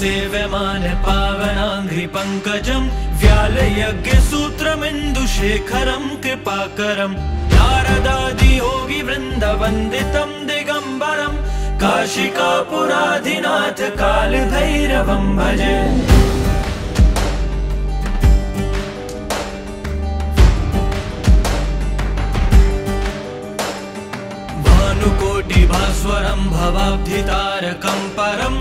सेव्यमान पावनाङ्घ्रिपङ्कजं व्यालयज्ञसूत्रमिन्दुशेखरं कृपाकरं नारदादियोगिवृन्दवन्दितं दिगम्बरं काशिकापुराधिनाथ कालभैरवं भजे। भानुकोटिभास्वरं भवाब्धितारकं परं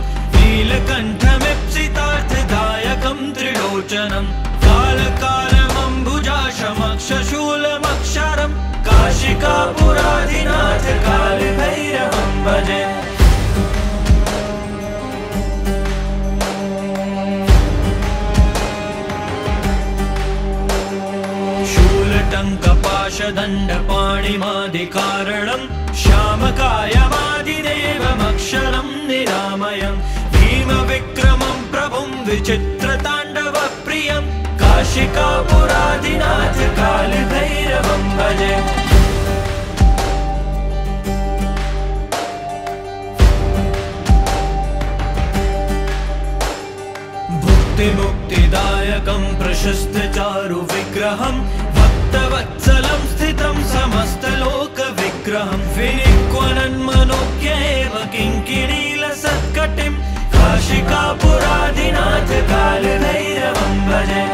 नीलकण्ठमीप्सितार्थदायकं त्रिलोचनं कालकालमम्बुजाशमक्षशूलमक्षरं काशिकापुराधिनाथ कालभैरवं भजे। शूलटङ्कपाशदण्डपाणिमादिकारणं श्यामकायमादिदेवमक्षरं निरामयं भीमविक्रमं प्रभुं विचित्रताण्डवप्रियं काशिकापुराधिनाथ कालभैरवं भजे। भुक्तिमुक्तिदायकं प्रशस्तचारुविग्रहं भक्तवत्सलं स्थितं समस्तलोकविग्रहं विनिक्वनन्मनोज्ञ एव किङ्किणीलसत्कटिं काशिकापुराधिनाथ कालभैरवं भजे।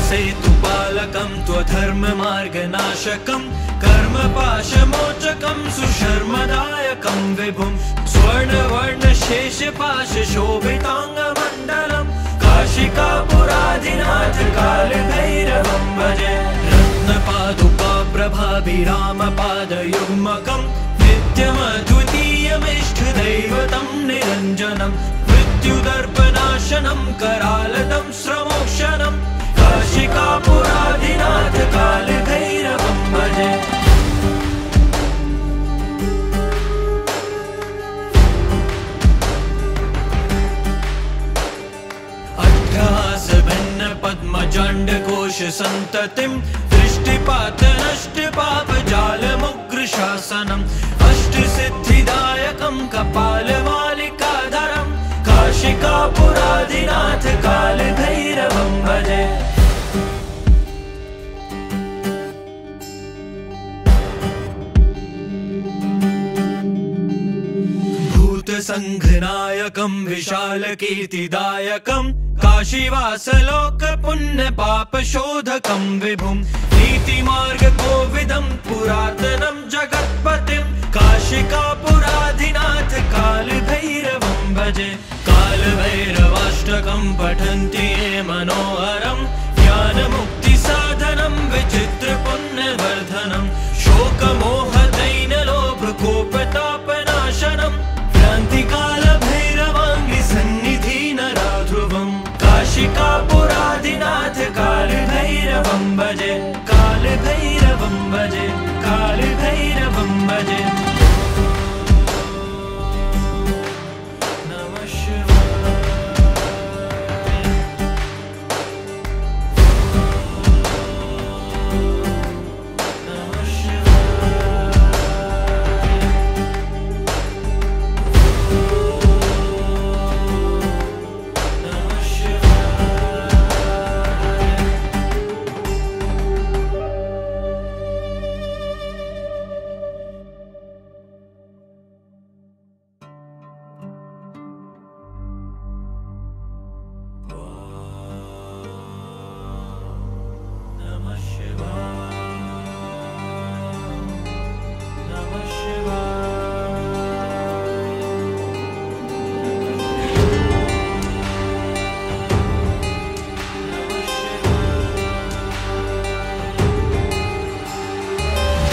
धर्मसेतुपालकं त्वधर्ममार्गनाशकं कर्मपाशमोचकं सुशर्मदायकं विभुं स्वर्णवर्णशेषपाशशोभिताङ्गमण्डलं काशिकापुराधिनाथ कालभैरवं भजे। रत्नपादुकाप्रभाभिरामपादयुग्मकं नित्यमद्वितीयमिष्टदैवतं निरञ्जनं मृत्युदर्पनाशनं करालदं श्रमोक्षणं काशिकापुराधिनाथ कालभैरवं भजे। अट्टहासभिन्नपद्मजाण्डकोशसन्ततिं दृष्टिपातनष्टपापजालमुग्रशासनम् अष्टसिद्धिदायकं कपालमालिकाधरं काशिकापुराधिनाथ कालभैरवं भजे। भूतसङ्घनायकं विशालकीर्तिदायकं काशीवासलोकपुण्यपापशोधकं विभुं नीतिमार्गकोविदं पुरातनं जगत्पतिं काशिकापुराधिनाथ कालभैरवं भजे। कालभैरवाष्टकं पठन्ति ये मनोहरं ज्ञानमुक्तिसाधनं विचित्रपुण्यवर्धनं शोकमोहदैन्यलोभकोपतापनाशनं क्रान्तिकालभैरवाङ्घ्रिसन्निधिनराध्रुवं काशिकापुराधिनाथ कालभैरवं भजे। कालभैरवं भजे, कालभैरवं भजे। नमः शिवाय। नमः शिवाय। नमः शिवाय। नमः शिवाय। नमः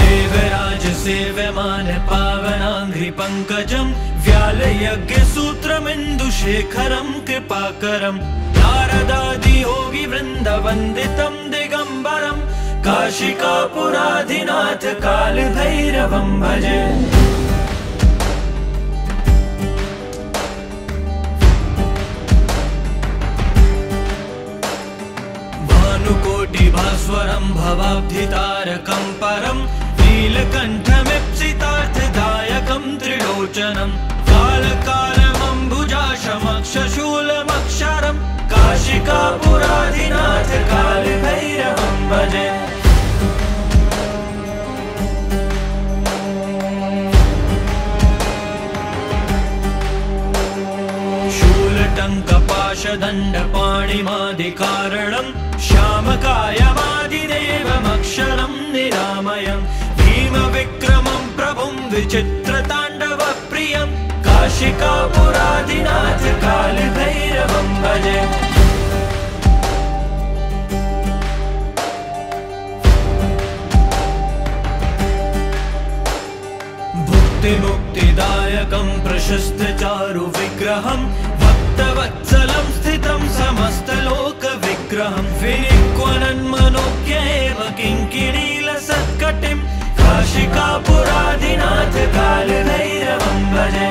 देवराजसेव्यमान पावनाङ्घ्रिपङ्कजं व्यालयज्ञसूत्रमिन्दुशेखरं कृपाकरं नारदादियोगिवृन्दवन्दितं दिगम्बरं काशिकापुराधिनाथ कालभैरवं भजे। भानुकोटिभास्वरं भास्वरं भवाब्धितारकं परं नीलकण्ठमीप्सितार्थदायकं त्रिलोचनं कालकालमम्बुजाशमक्षशूलमक्षरं काशिकापुराधिनाथ कालभैरवं भजे। शूलटङ्कपाशदण्डपाणिमादिकारणं श्यामकायमादिदेवमक्षरं निरामयं भीमविक्रमं प्रभुं विचित्रताण्डवप्रियं काशिकापुराधिनाथ कालभैरवं भजे। भुक्तिमुक्तिदायकं प्रशस्तचारुविग्रहं भक्तवत्सलं स्थितं समस्तलोकविग्रहं विनिक्वनन्मनोज्ञ एव किङ्किणीलसत्कटिं काशिकापुराधिनाथ कालभैरवं भजे।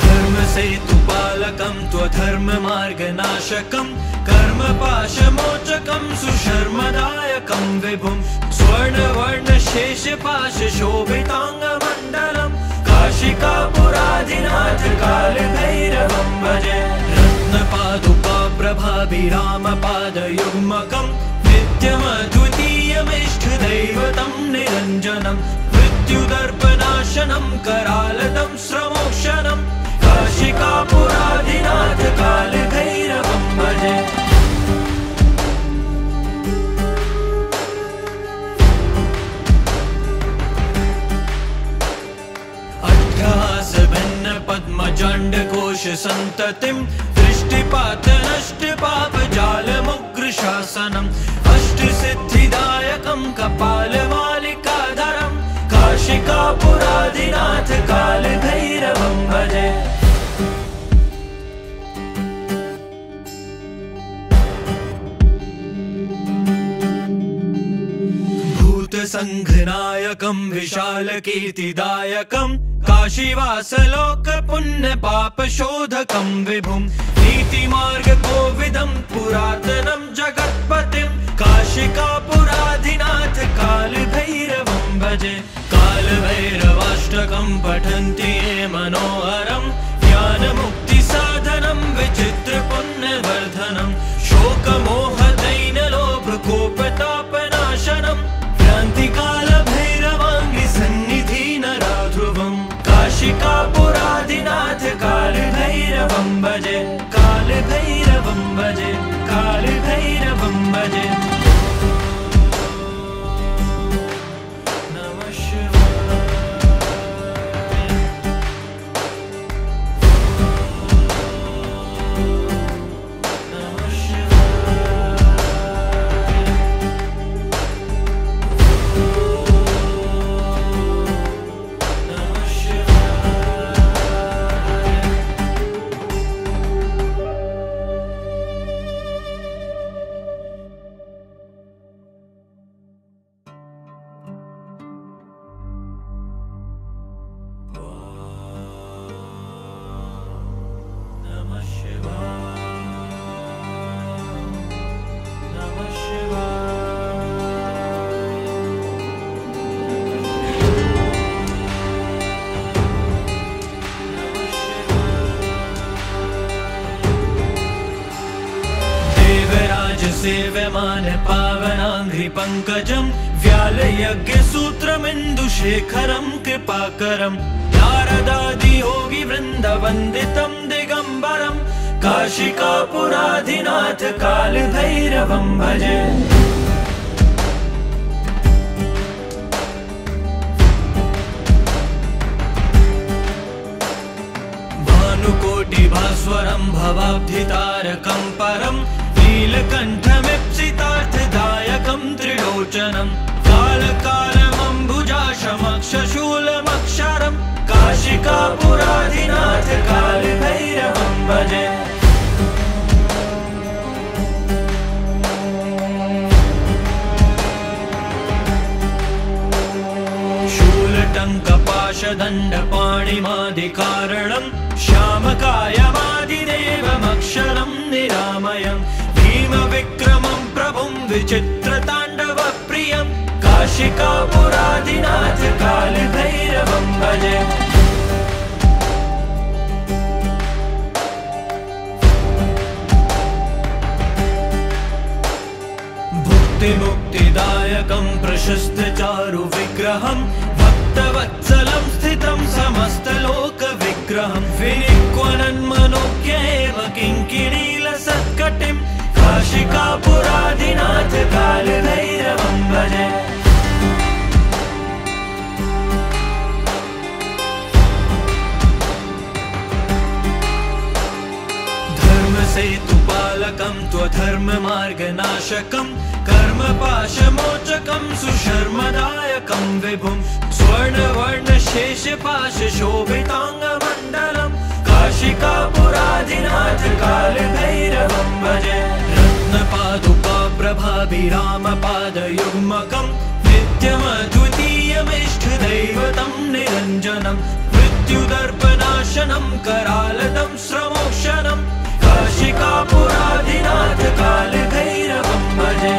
धर्मसेतुपालकं त्वधर्ममार्गनाशकं कर्मपाशमोचकं सुशर्मदायकं विभुं स्वर्णवर्णशेषपाशशोभिताङ्गमण्डलं काशिकापुराधिनाथ कालभैरवं भजे। रत्नपादुकाप्रभाभिरामपादयुग्मकं नित्यमद्वितीयमिष्टदैवतं निरञ्जनं मृत्युदर्पनाशनं करालदं श्रमोक्षणं काशिकापुराधिनाथ कालभैरवं भजे। अट्टहासभिन्नपद्मजण्डकोशसन्ततिं दृष्टिपातनष्टपापजालमुग्रशासनम् अष्टसिद्धिदायकं कपालमालिकाधरं काशिकापुराधिनाथ कालभैरवं भजे। भूतसङ्घनायकं विशालकीर्तिदायकं काशीवासलोकपुण्यपापशोधकं विभुं नीतिमार्गकोविदं पुरातनं जगत्पतिं काशिकापुराधिनाथ कालभैरवं भजे। कालभैरवाष्टकं पठन्ति ये मनोहरं ज्ञानमुक्तिसाधनं विचित्रपुण्यवर्धनं शोकमोहदैन्यलोभकोपतापनाशनं क्रान्तिकालभैरवाङ्घ्रिसन्निधिनराध्रुवं काशिकापुराधिनाथ कालभैरवं भजे। कालभैरवं भजे, कालभैरवं भजे। नमः शिवाय। नमः शिवाय। नमः शिवाय। नमः शिवाय। नमः देवराजसेव्यमान पावनाङ्घ्रिपङ्कजं व्यालयज्ञसूत्रमिन्दुशेखरं कृपाकरं नारदादियोगिवृन्दवन्दितं दिगम्बरं काशिकापुराधिनाथ कालभैरवं भजे। भानुकोटिभास्वरं भवाब्धितारकं परं नीलकण्ठमीप्सितार्थदायकं त्रिलोचनं कालकालमम्बुजाशमक्षशूलमक्षरं काशिकापुराधिनाथ कालभैरवं भजे। शूलटङ्कपाशदण्डपाणिमादिकारणं निरामयम् भीमविक्रमं प्रभुं विचित्रताण्डवप्रियं काशिकापुराधिनाथ कालभैरवं भजे। मुक्तिदायकं प्रशस्तचारु विग्रहं भक्तवत्सलं स्थितं समस्तलोकविग्रहं विनिक्वनन्मनोज्ञ एव किङ्किणीलसत्कटिं काशिकापुराधिनाथ कालभैरवं भजे। धर्मसेतुपालकं त्वधर्ममार्गनाशकं कर्मपाशमोचकं सुशर्मदायकं विभुं स्वर्णवर्णशेषपाशशोभिताङ्गमण्डलं काशिकापुराधिनाथ कालभैरवं भजे। रत्नपादुकाप्रभाभिरामपादयुग्मकं नित्यमद्वितीयमिष्टदैवतं निरञ्जनं मृत्युदर्पनाशनं करालदं श्रमोक्षणं काशिकापुराधिनाथ कालभैरवं भजे।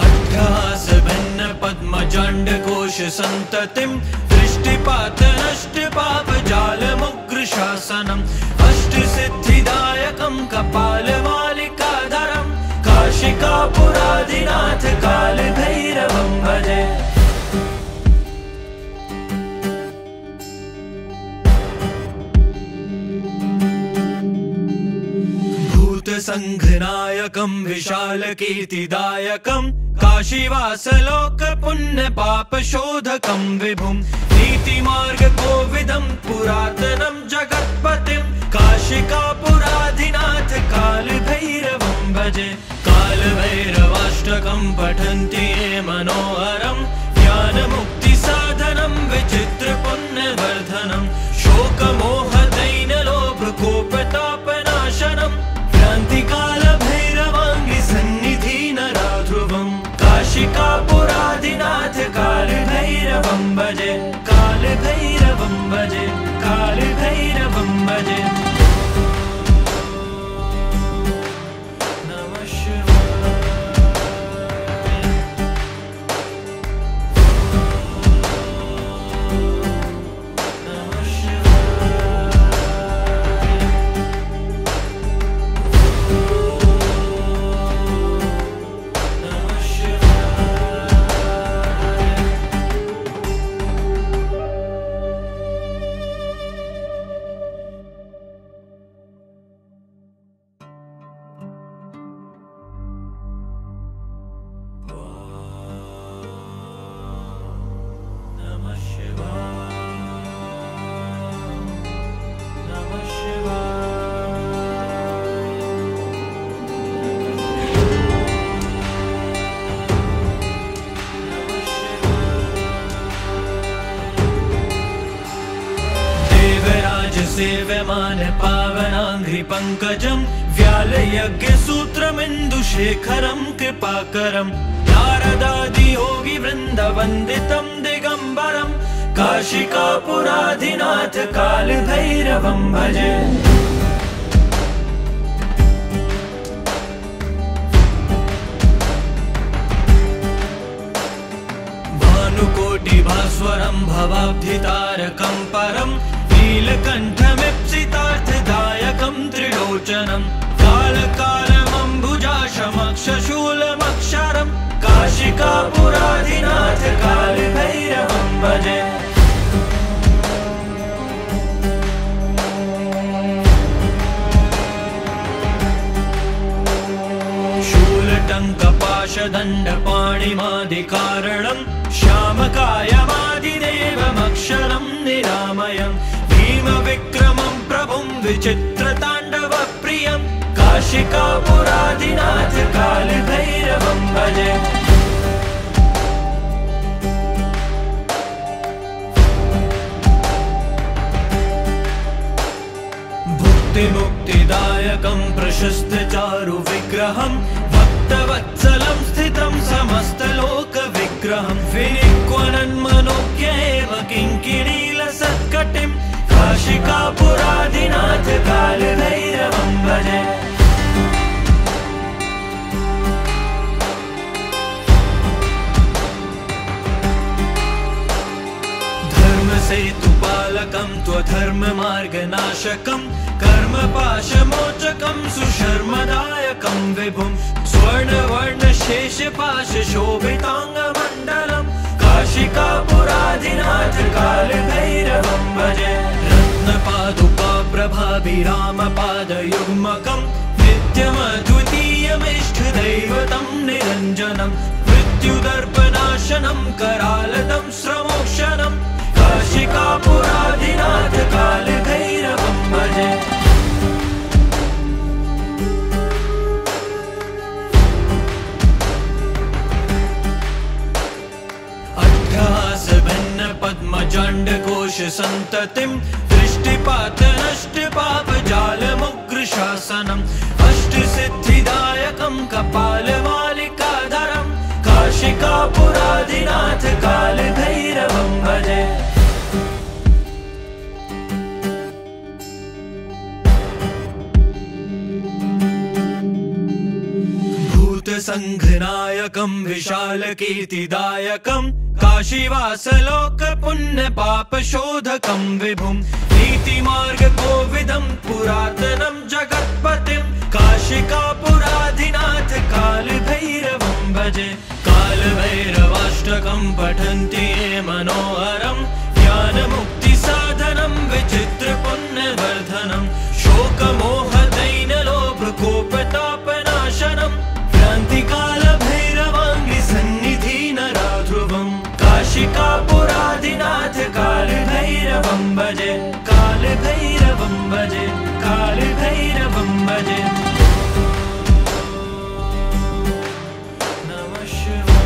अट्टहासभिन्नपद्मजाण्डकोशसन्ततिं दृष्टिपातनष्टपापजालमुग्रशासनम् अष्टसिद्धिदायकं कपालमालिकाधरं काशिकापुराधिनाथ कालभैरवं भजे। भूतसङ्घनायकं विशालकीर्तिदायकं काशीवासलोकपुण्यपापशोधकं विभुं नीतिमार्गकोविदं पुरातनं जगत्पतिं काशिकापुराधिनाथ कालभैरवं भजे। कालभैरवाष्टकं पठन्ति ये मनोहरं ज्ञानमुक्तिसाधनं विचित्रपुण्यवर्धनं शोकमोहदैन्यलोभकोपतापनाशनं क्रान्तिकालभैरवाङ्गिसन्निधिनराध्रुवं काशिकापुराधिनाथ कालभैरवं भजे। कालभैरवं भजे, कालभैरवं भजे। नमः शिवाय। नमः शिवाय। नमः शिवाय। नमः शिवाय। नमः देवराजसेव्यमान पावनाङ्घ्रिपङ्कजं व्यालयज्ञसूत्रमिन्दुशेखरं कृपाकरं नारदादियोगिवृन्दवन्दितं दिगम्बरं काशिकापुराधिनाथ कालभैरवं भजे। भानुकोटिभास्वरं भवाब्धितारकं परं नीलकण्ठमीप्सितार्थदायकं त्रिलोचनं कालकालमम्बुजाशमक्षशूलमक्षरं काशिकापुराधिनाथ कालभैरवं भजे। शूलटङ्कपाशदण्डपाणिमादिकारणं श्यामकायमादिदेवमक्षरं निरामयं भीमविक्रमं प्रभुं विचित्रताण्डवप्रियं काशिकापुराधिनाथ कालभैरवं भजे। भुक्तिमुक्तिदायकं प्रशस्तचारु विग्रहं भक्तवत्सलं स्थितं समस्तलोकविग्रहं विनिक्वनन्मनोज्ञ धर्मसेतुपालकं त्वधर्ममार्गनाशकं कर्मपाशमोचकं सुशर्मदायकं विभुं स्वर्णवर्णशेषपाशशोभिताङ्गमण्डलं काशिकापुराधिनाथ कालभैरवं भजे। रत्नपादुका प्रभाभिरामपादयुग्मकं नित्यमद्वितीयमिष्टदैवतं निरञ्जनं मृत्युदर्पनाशनं करालदं श्रमोक्षणं काशिकापुराधिनाथ कालभैरवं भजे। पद्मजाण्डकोशसन्ततिं दृष्टिपातनष्टपापजालमुग्रशासनम् अष्टसिद्धिदायकं कपालमालिकाधरं काशिकापुराधिनाथ कालभैरवं भजे। भूतसङ्घनायकं विशालकीर्तिदायकं काशीवासलोकपुण्यपापशोधकं विभुं नीतिमार्गकोविदं पुरातनं जगत्पतिं काशिकापुराधिनाथ कालभैरवं भजे। कालभैरवाष्टकं पठन्ति ये मनोहरं ज्ञानमुक्तिसाधनं विचित्रपुण्यवर्धनं शोकमोहदैन्यलोभकोपतापनाशनं क्रान्तिकालभैरवाङ्घ्रिसन्निधिनराध्रुवं काशिकापुराधिनाथ कालभैरवं भजे। कालभैरवं भजे, कालभैरवं भजे। नमः शिवाय।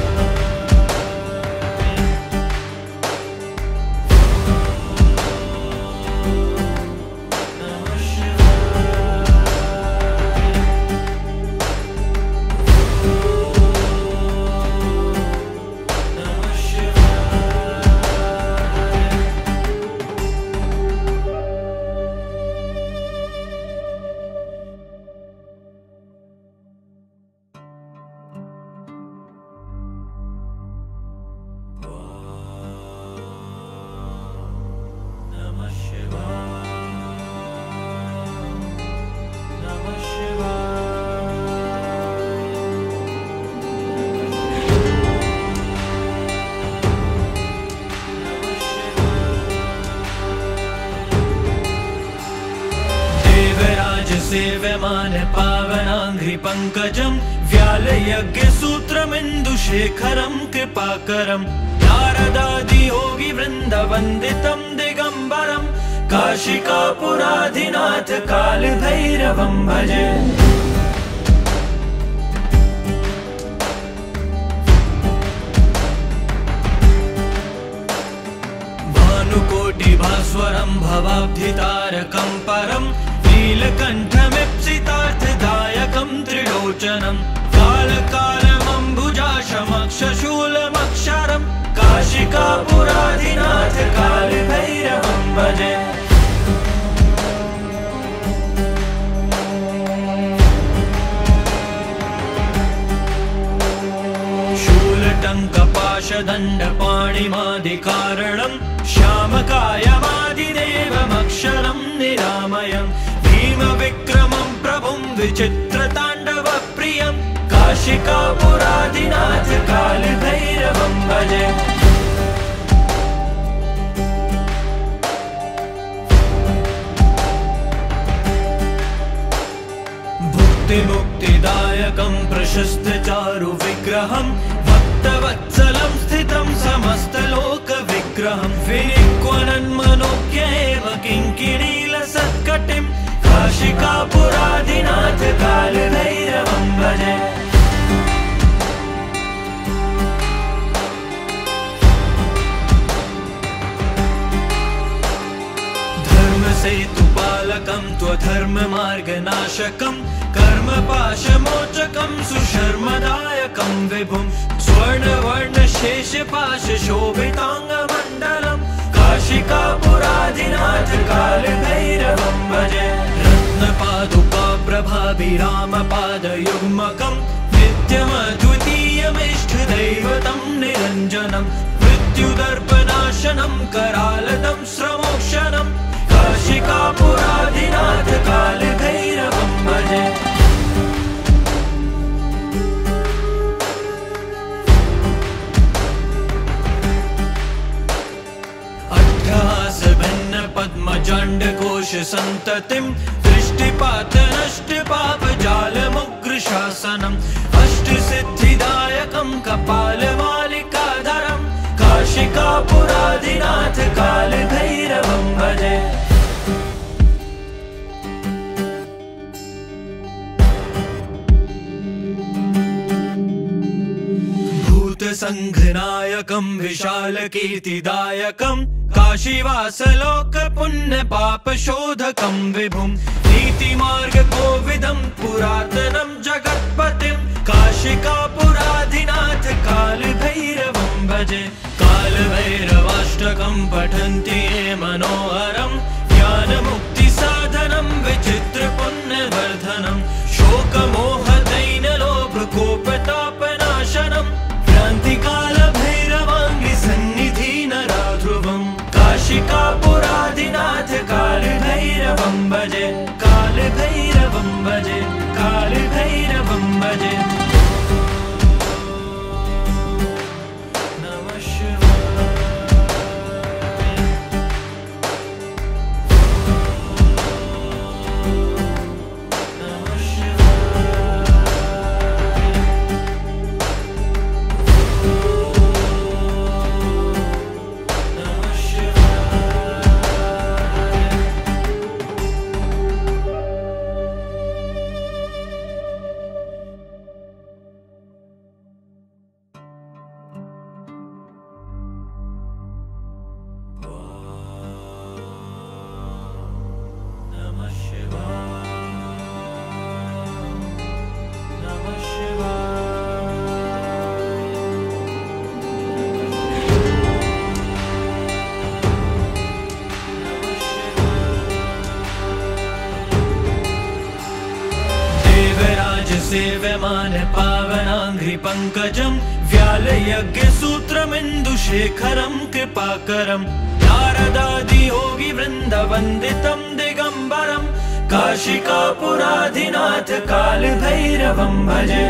नमः शिवाय। नमः सेव्यमान पावनाङ्घ्रिपङ्कजं व्यालयज्ञसूत्रमिन्दुशेखरं कृपाकरं नारदादियोगिवृन्दवन्दितं दिगम्बरं काशिकापुराधिनाथ कालभैरवं भजे। भानुकोटिभास्वरं भवाब्धितारकं परं नीलकण्ठमीप्सितार्थदायकं त्रिलोचनं कालकालमम्बुजाशमक्षशूलमक्षरं काशिकापुराधिनाथ कालभैरवं भजे। शूलटङ्कपाशदण्डपाणिमादिकारणं श्यामकायमादिदेवमक्षरं निरामयं भीमविक्रमं प्रभुं विचित्रताण्डवप्रियं काशिकापुराधिनाथ कालभैरवं भजे। भुक्तिमुक्तिदायकं प्रशस्तचारुविग्रहं भक्तवत्सलं स्थितं समस्तलोकविग्रहं विनिक्वनन्मनोज्ञ एव किङ्किणीलसत्कटिं काशिकापुराधिनाथ कालभैरवं भजे। धर्मसेतुपालकं त्वधर्ममार्गनाशकं कर्मपाशमोचकं सुशर्मदायकं विभुं स्वर्णवर्णशेषपाशशोभिताङ्गमण्डलं काशिकापुराधिनाथ कालभैरवं भजे। रत्नपादुका प्रभाभिरामपादयुग्मकं नित्यमद्वितीयमिष्टदैवतं निरञ्जनं मृत्युदर्पनाशनं करालदं पद्मजण्डकोश सन्ततिं दृष्टिपात नष्ट पाप जालमुग्र शासनम् अष्टसिद्धिदायकं कपालमालिकाधरं काशिकापुराधिनाथ कालभैरवं भजे। भूतसंघनायकं विशालकीर्तिदायकं काशीवासलोक पुण्य पाप शोधकं विभुं नीतिमार्गकोविदं पुरातनं जगत्पतिं काशिकापुराधिनाथ कालभैरवं भजे। कालभैरवाष्टकं पठन्ति ये मनोहरं ज्ञानमुक्तिसाधनं विचित्रपुण्यवर्धनं शोकमोहदैन्यलोभकोपतापनाशनं क्रान्तिकालभैरवाङ्घ्रिसन्निधि नराध्रुवं काशिकापुराधिनाथ कालभैरवं भजे। कालभैरवं भजे, कालभैरवं भजे। नमः शिवाय, नमः शिवाय, नमः शिवाय। नमः शिवाय, नमः शिवाय। देवराज सेव्यमान पावनाङ्घ्रिपङ्कजं व्यालयज्ञसूत्रमिन्दुशेखरं कृपाकरं नारदादियोगिवृन्दवन्दितं दिगम्बरं काशिकापुराधिनाथ कालभैरवं भजे।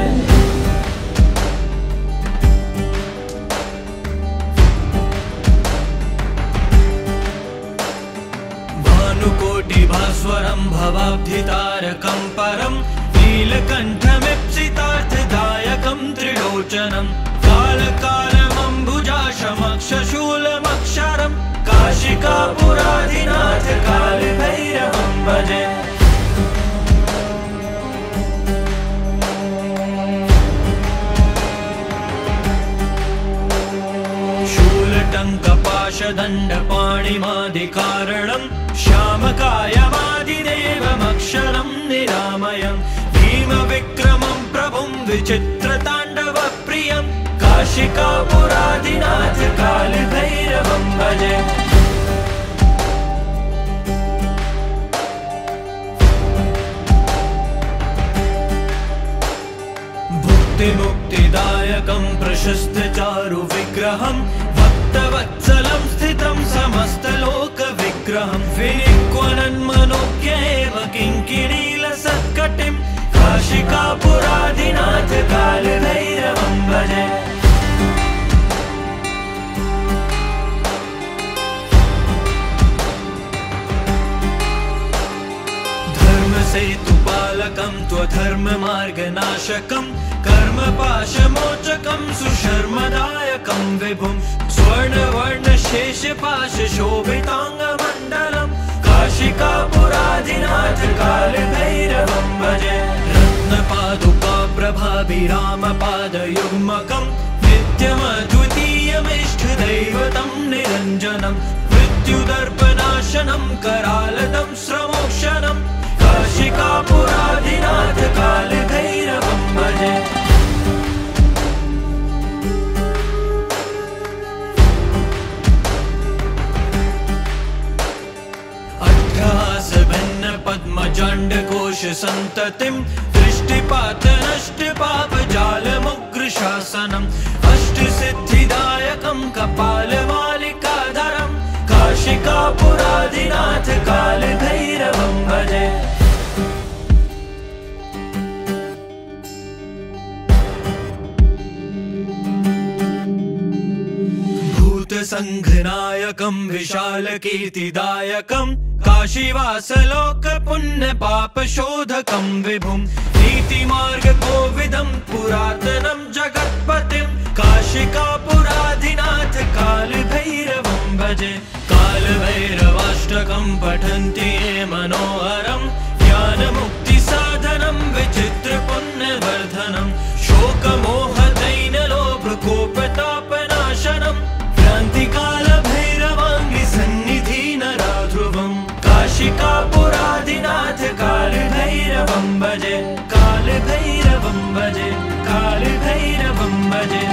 भानुकोटिभास्वरं भवाब्धितारकं परं नीलकण्ठमीप्सितार्थदायकं त्रिलोचनं कालकालमम्बुजाशमक्षशूलमक्षरं काशिकापुराधिनाथ कालभैरवं भजे। शूलटङ्कपाशदण्डपाणिमादिकारणं श्यामकायमादिदेवमक्षरं निरामयं भीमविक्रमं प्रभुं विचित्रताण्डवप्रियं काशिकापुराधिनाथ कालभैरवं भजे। भुक्तिमुक्तिदायकं प्रशस्तचारुविग्रहं भक्तवत्सलं स्थितं समस्तलोकविग्रहं विनिक्वनन्मनोज्ञ एव किङ्किणीलसत्कटिं काशिकापुराधिनाथ कालभैरवं भजे। धर्मसेतुपालकं त्वधर्ममार्गनाशकं कर्मपाशमोचकं सुशर्मदायकं विभुं स्वर्णवर्णशेषपाशशोभिताङ्गमण्डलं काशिकापुराधिनाथ कालभैरवं भजे। रत्नपादुका प्रभाभिरामपादयुग्मकं नित्यमद्वितीयमिष्टदैवतं निरञ्जनं मृत्युदर्पनाशनं करालदं श्रमोक्षणं काशिकापुराधिनाथ कालभैरवं भजे। अट्टहासभिन्नपद्मजण्डकोश सन्ततिं दृष्टिपात नष्ट पाप जालमुग्र शासनम् अष्टसिद्धिदायकं कपालमालिकाधरं काशिकापुराधिनाथ कालभैरवं भजे। भूतसंघनायकं काशीवासलोकपुण्यपापशोधकं विशालकीर्तिदायकं काशीवासलोकपुण्यपापशोधकं विभुं नीतिमार्गकोविदं पुरातनं जगत्पतिं काशिकापुराधिनाथ कालभैरवं भजे। कालभैरवाष्टकं पठन्ति ये मनोहरं ज्ञानमुक्तिसाधनं विचित्रपुण्यवर्धनं शोकमोहदैन्यलोभकोपतापनाशनं क्रान्तिकालभैरवाङ्घ्रिसन्निधिनराध्रुवं काशिकापुराधिनाथ कालभैरवं भजे। कालभैरवं भजे, कालभैरवं भजे।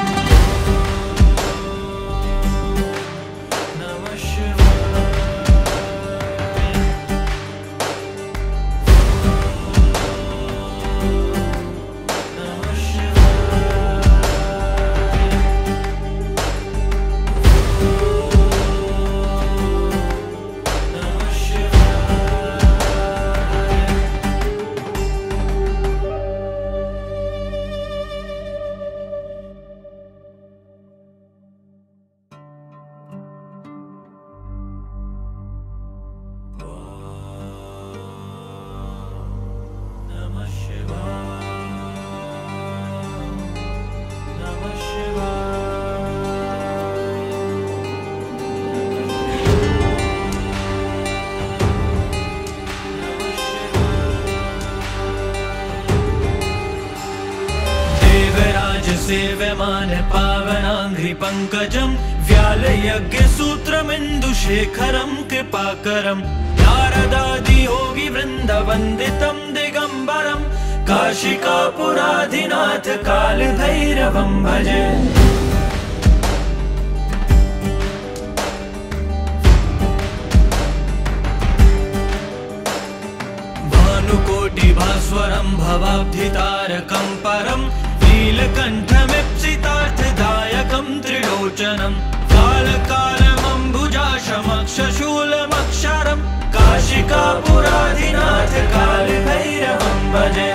सेव्यमान पावनाङ्घ्रिपङ्कजं व्यालयज्ञसूत्रमिन्दुशेखरं कृपाकरं नारदादियोगिवृन्दवन्दितं दिगम्बरं काशिकापुराधिनाथ कालभैरवं भजे। भानुकोटिभास्वरं भवाब्धितारकं परं नीलकण्ठमीप्सितार्थदायकं त्रिलोचनं कालकालमम्बुजाशमक्षशूलमक्षरं काशिकापुराधिनाथ कालभैरवं भजे।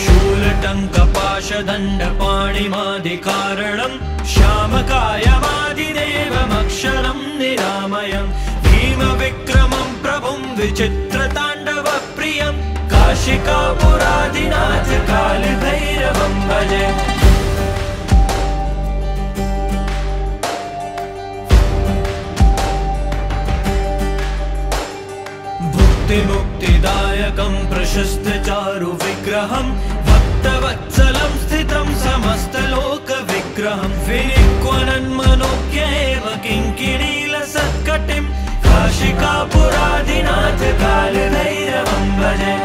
शूलटङ्कपाशदण्डपाणिमादिकारणं श्यामकायमादिदेवमक्षरं निरामयम् भीमविक्रमं प्रभुं विचित्रताण्डवप्रियं काशिकापुराधिनाथ कालभैरवं भजे। भुक्तिमुक्तिदायकं प्रशस्तचारुविग्रहं भक्तवत्सलं स्थितं समस्तलोकविग्रहं विनिक्वनन्मनोज्ञ एव किङ्किणीलसत्कटिं काशिकापुराधिनाथ कालभैरवं भजे।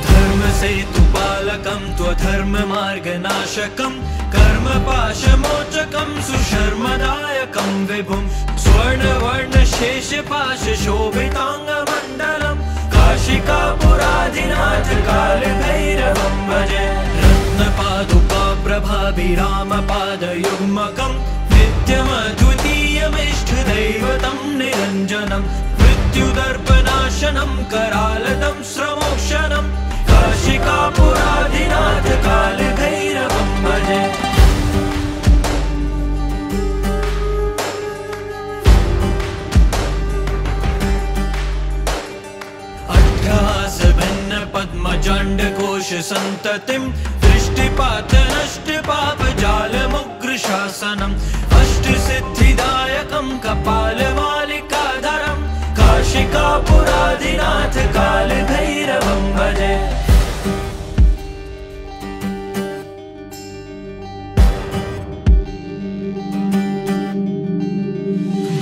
धर्मसेतुपालकं त्वधर्ममार्गनाशकं कर्मपाशमोचकं सुशर्मदायकं विभुं स्वर्णवर्णशेषपाशशोभिताङ्गमण्डलं काशिकापुराधिनाथ कालभैरवं भजे। रत्नपादुकाप्रभाभिरामपादयुग्मकं नित्यमद्वितीयमिष्टदैवतं निरञ्जनं मृत्युदर्पनाशनं करालदं श्रमोक्षणं काशिकापुराधिनाथ कालभैरवं भजे। पद्मजण्डकोशसन्ततिं दृष्टिपातनष्टपापजालमुग्रशासनम् अष्टसिद्धिदायकं कपालमालिकाधरं काशिकापुराधिनाथ कालभैरवं भजे।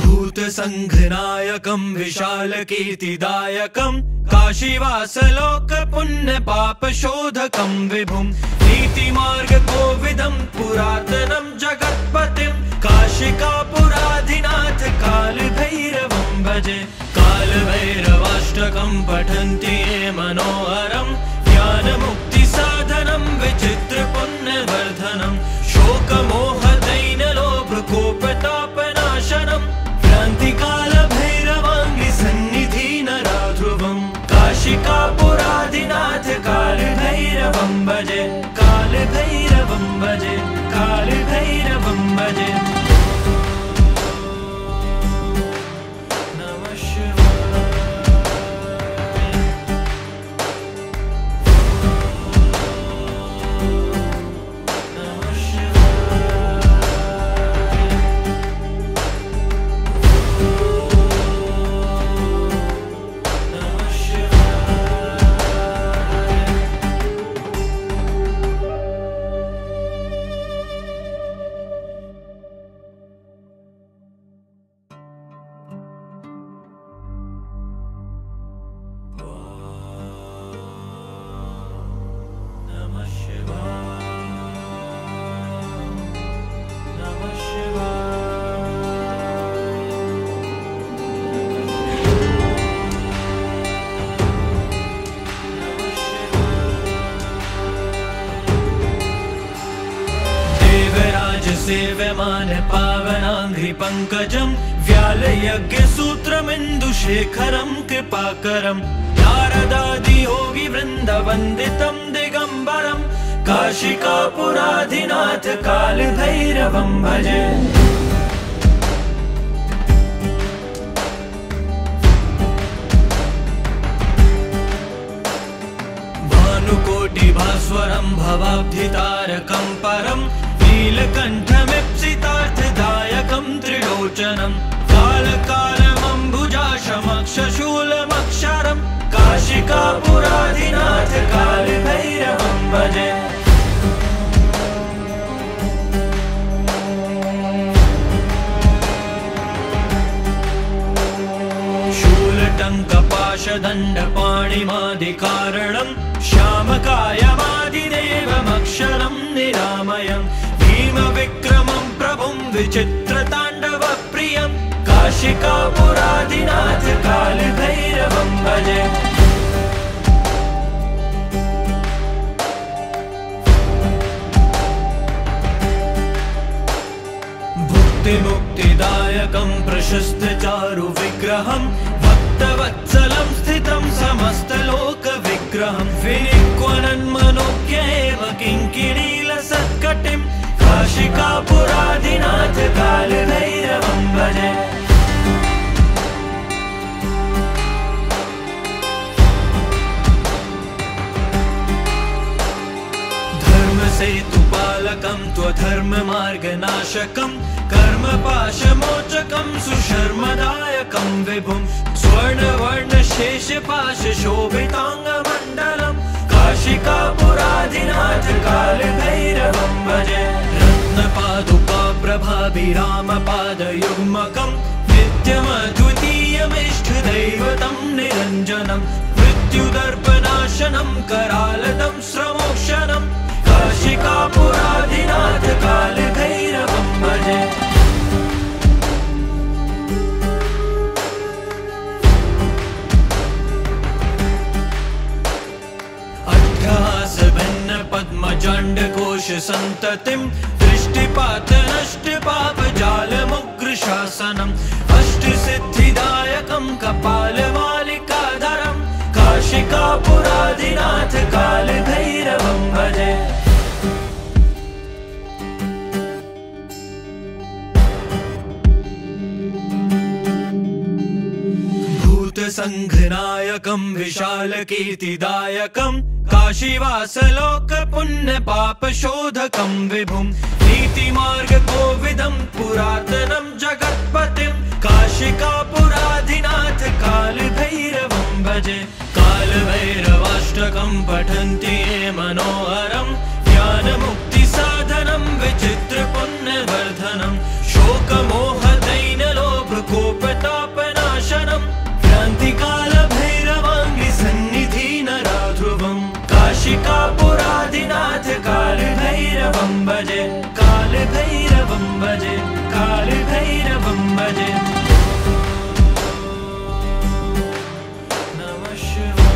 भूतसङ्घनायकं विशालकीर्तिदायकं काशीवासलोकपुण्यपापशोधकं विभुं नीतिमार्गकोविदं पुरातनं जगत्पतिं काशिकापुराधिनाथ कालभैरवं भजे। कालभैरवाष्टकं पठन्ति ये मनोहरं ज्ञानमुक्तिसाधनं विचित्रपुण्यवर्धनं शोकमोहदैन्यलोभकोपतापनाशनं सेव्यमान पावनाङ्घ्रिपङ्कजं व्यालयज्ञसूत्रमिन्दुशेखरं कृपाकरं नारदादियोगिवृन्दवन्दितं दिगम्बरं काशिकापुराधिनाथ कालभैरवं भजे। भानुकोटिभास्वरं भवाब्धितारकं परं नीलकण्ठमीप्सितार्थदायकं त्रिलोचनं कालकालमम्बुजाशमक्षशूलमक्षरं काशिकापुराधिनाथ कालभैरवं भजे। शूलटङ्कपाशदण्डपाणिमादिकारणं श्यामकायमादिदेवमक्षरं निरामयं भीमविक्रमं प्रभुं विचित्रताण्डवप्रियं काशिकापुराधिनाथ कालभैरवं भजे। भुक्तिमुक्तिदायकं प्रशस्तचारुविग्रहं भक्तवत्सलं स्थितं समस्तलोकविग्रहं विनिक्वनन्मनोज्ञ एव किङ्किणीलसत्कटिं काशिकापुराधिनाथ कालभैरवं भजे। धर्मसेतुपालकं त्वधर्ममार्गनाशकं कर्मपाशमोचकं सुशर्मदायकं विभुं स्वर्णवर्णशेषपाशशोभिताङ्गमण्डलं काशिकापुराधिनाथ कालभैरवं भजे। रत्नपादुकाप्रभाभिरामपादयुग्मकं नित्यमद्वितीयमिष्टदैवतं निरञ्जनं मृत्युदर्पनाशनं करालदं श्रमोक्षणं काशिकापुराधिनाथ कालभैरवं भजे। अट्टहासभिन्नपद्मजाण्डकोशसन्ततिं दृष्टिपातनष्टपापजालमुग्रशासनम् अष्टसिद्धिदायकं कपालमालिकाधरं काशिकापुराधिनाथ कालभैरवं भजे। भूतसङ्घनायकं विशालकीर्तिदायकं काशीवासलोकपुण्यपापशोधकं विभुं नीतिमार्गकोविदं पुरातनं जगत्पतिं काशिकापुराधिनाथ कालभैरवं भजे। कालभैरवाष्टकं पठन्ति ये मनोहरं ज्ञानमुक्तिसाधनं विचित्रपुण्यवर्धनं शोकमोहदैन्यलोभकोपतापनाशनं क्रान्तिकालभैरवाङ्घ्रिसन्निधिनराध्रुवं काशिकापुराधिनाथ कालभैरवं भजे। कालभैरवं भजे, कालभैरवं भजे। नमः शिवाय।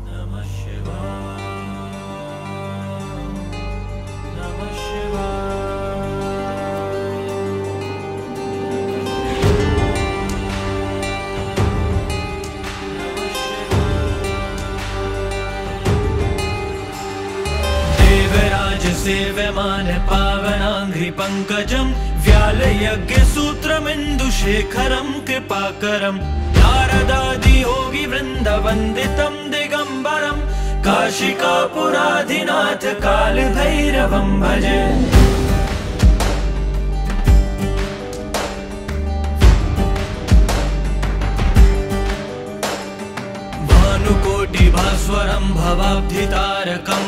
नमः शिवाय। नमः शिवाय। नमः शिवाय। नमः देवराजसेव्यमान पावनाङ्घ्रिपङ्कजं व्यालयज्ञसूत्रमिन्दुशेखरं कृपाकरं नारदादियोगिवृन्दवन्दितं दिगम्बरं काशिकापुराधिनाथ कालभैरवं भजे। भानुकोटिभास्वरं भवाब्धितारकं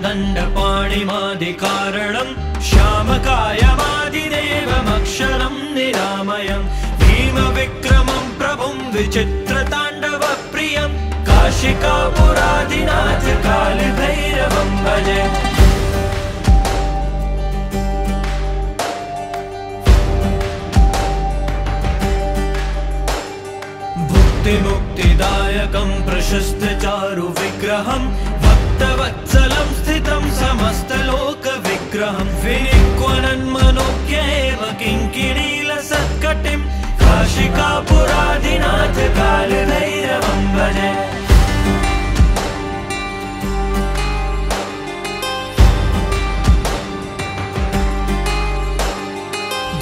दण्डपाणिमादिकारणम् श्यामकायमादिदेवमक्षरं निरामयम् भीमविक्रमं प्रभुं विचित्रताण्डवप्रियं काशिकापुरादिनाथ कालभैरवं भजे। मुक्तिदायकं प्रशस्तचारु विग्रहं भक्तवत्सलं स्थितं समस्तलोकविग्रहं विनिक्वनन्मनोज्ञ एव किङ्किणीलसत्कटिं काशिकापुरादिनाथ कालभैरवं भजे।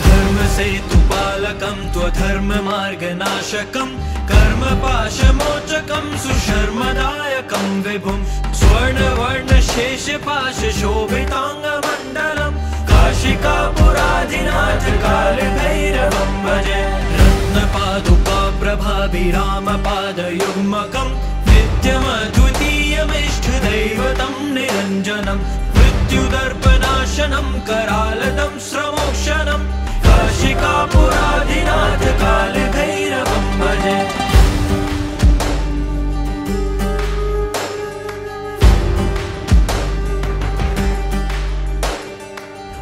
धर्मसेतुपालकं त्वधर्ममार्गनाशकं कर्मपाशमोचकं सुशर्मदायकं विभुं स्वर्णवर्णशेषपाशशोभिताङ्गमण्डलं काशिकापुरादिनाथ कालभैरवं भजे। रत्नपादुकाप्रभाभिरामपादयुग्मकं नित्यमद्वितीयमिष्टदैवतं निरञ्जनं मृत्युदर्पनाशनं करालदं श्रमोक्षणं काशिकापुरादिनाथ कालभैरवं भजे।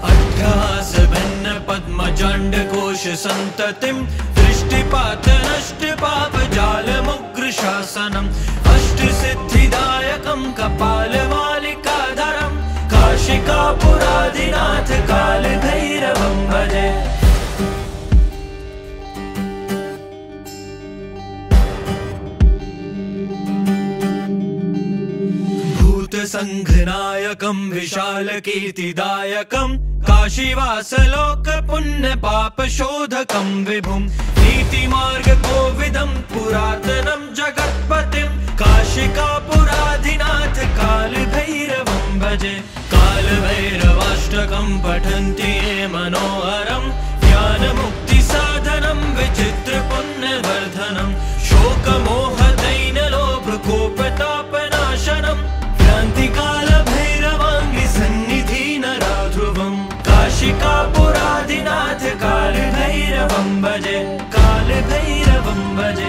अट्टहासभिन्नपद्मजाण्डकोशसन्ततिं दृष्टिपातनष्टपापजालमुग्रशासनम् अष्टसिद्धिदायकं कपालमालिकाधरं काशिकापुरादिनाथ कालभैरवं भजे। भूतसङ्घनायकं विशालकीर्तिदायकं काशीवासलोकपुण्यपापशोधकं विभुं नीतिमार्गकोविदं पुरातनं जगत्पतिं काशिकापुरादिनाथ कालभैरवं भजे। कालभैरवाष्टकं पठन्ति ये मनोहरं ज्ञानमुक्तिसाधनं विचित्रपुण्यवर्धनं शोकमोहदैन्यलोभकोपतापनाशनं क्रान्तिकालभैरवाङ्गिसन्निधिनराध्रुवं काशिकापुरादिनाथ कालभैरवं भजे। कालभैरवं भजे।